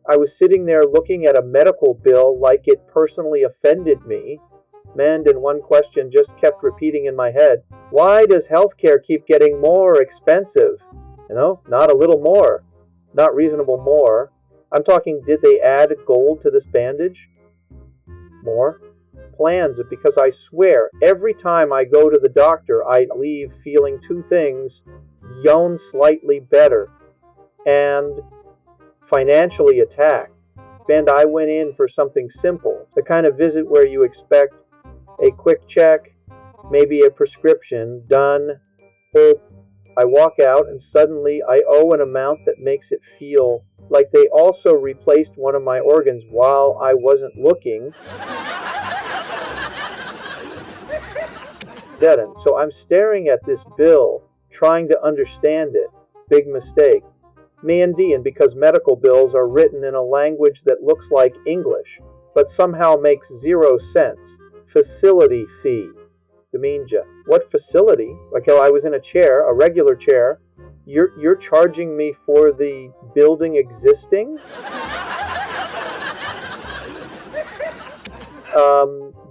I was sitting there looking at a medical bill like it personally offended me. And one question just kept repeating in my head. Why does healthcare keep getting more expensive? Not a little more. Not reasonable more. I'm talking, did they add gold to this bandage? More. Plans, because I swear, every time I go to the doctor, I leave feeling two things: yawn slightly better and financially attacked. And I went in for something simple, the kind of visit where you expect a quick check, maybe a prescription, done, boop. I walk out and suddenly I owe an amount that makes it feel like they also replaced one of my organs while I wasn't looking. So I'm staring at this bill, trying to understand it. Big mistake. And because medical bills are written in a language that looks like English, but somehow makes 0 sense. Facility fee. Demenja. What facility? Like, I was in a chair, a regular chair. You're charging me for the building existing?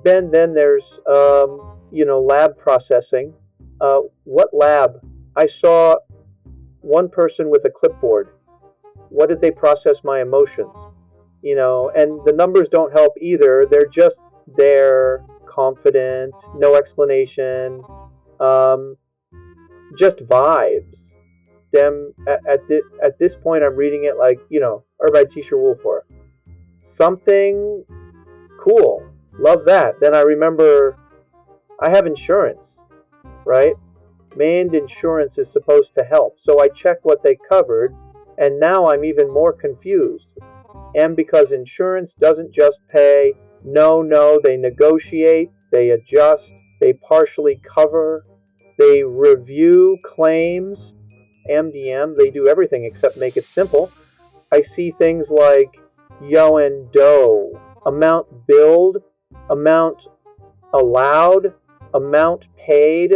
Then there's, lab processing. What lab? I saw one person with a clipboard. What did they process my emotions? And the numbers don't help either. They're just there, confident, no explanation, just vibes. At this point, I'm reading it like, Arbeit Wool for something cool. Love that. Then I remember I have insurance, right? And insurance is supposed to help. So I check what they covered, and now I'm even more confused. And because insurance doesn't just pay, no, they negotiate, they adjust, they partially cover, they review claims. MDM, they do everything except make it simple. I see things like yo and do, amount billed, amount allowed, amount paid,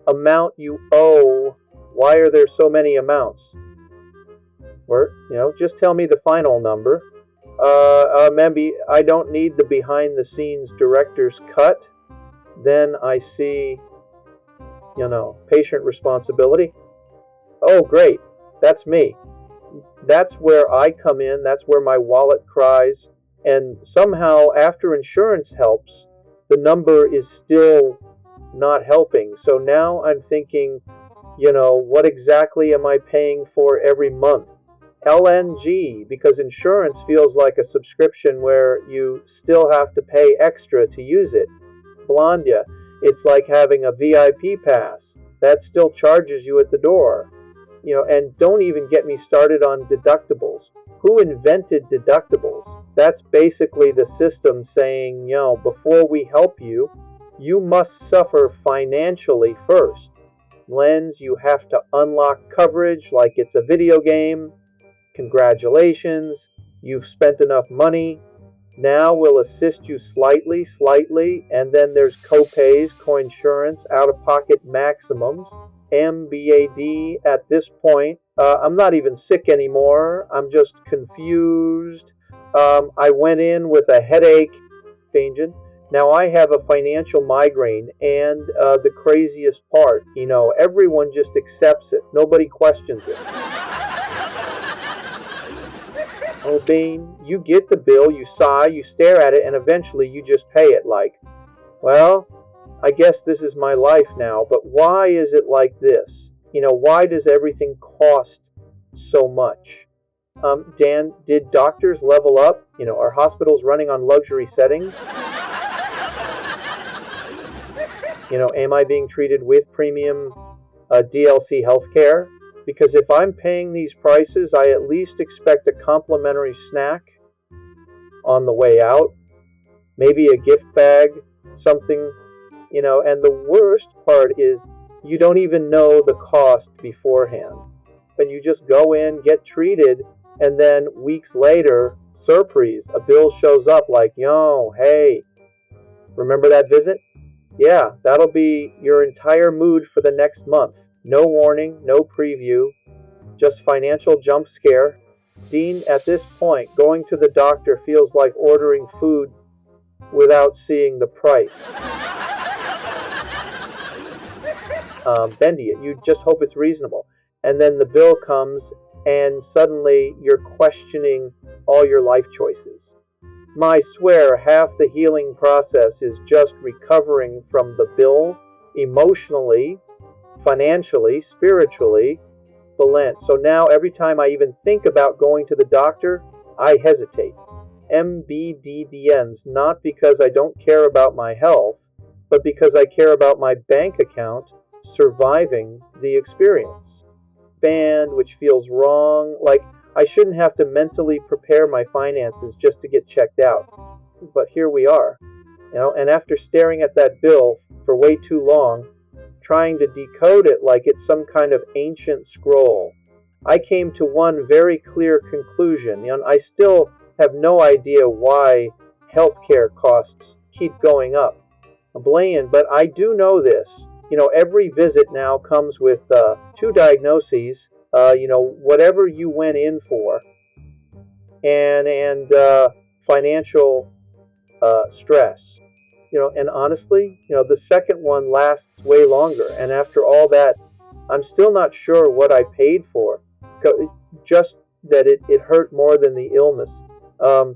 amount you owe. Why are there so many amounts? Or, just tell me the final number. Maybe I don't need the behind the scenes director's cut. Then I see, patient responsibility. Oh, great. That's me. That's where I come in. That's where my wallet cries. And somehow, after insurance helps, the number is still not helping. So now I'm thinking, what exactly am I paying for every month? LNG, because insurance feels like a subscription where you still have to pay extra to use it. Blondia, it's like having a VIP pass. That still charges you at the door. And don't even get me started on deductibles. Who invented deductibles? That's basically the system saying, before we help you, you must suffer financially first. Lens, you have to unlock coverage like it's a video game. Congratulations, you've spent enough money. Now we'll assist you slightly, and then there's copays, coinsurance, out-of-pocket maximums. MBAD at this point. I'm not even sick anymore. I'm just confused. I went in with a headache. Now I have a financial migraine, and the craziest part, everyone just accepts it. Nobody questions it. Oh, Bean, you get the bill, you sigh, you stare at it, and eventually you just pay it like, well, I guess this is my life now, but why is it like this? Why does everything cost so much? Dan, did doctors level up? Are hospitals running on luxury settings? Am I being treated with premium DLC healthcare? Because if I'm paying these prices, I at least expect a complimentary snack on the way out. Maybe a gift bag, something, and the worst part is you don't even know the cost beforehand. And you just go in, get treated, and then weeks later, surprise, a bill shows up like, hey, remember that visit? Yeah, that'll be your entire mood for the next month. No warning, no preview, just financial jump scare. Dean, at this point, going to the doctor feels like ordering food without seeing the price. Bendy it. You just hope it's reasonable. And then the bill comes, and suddenly you're questioning all your life choices. My swear, half the healing process is just recovering from the bill emotionally, financially, spiritually, the lent. So now every time I even think about going to the doctor, I hesitate. MBDDNs, not because I don't care about my health, but because I care about my bank account surviving the experience. Band, which feels wrong, like I shouldn't have to mentally prepare my finances just to get checked out. But here we are, and after staring at that bill for way too long, trying to decode it like it's some kind of ancient scroll, I came to one very clear conclusion. I still have no idea why healthcare costs keep going up. Blaine, but I do know this. Every visit now comes with 2 diagnoses, whatever you went in for, and financial stress. And honestly, the second one lasts way longer. And after all that, I'm still not sure what I paid for. Just that it hurt more than the illness.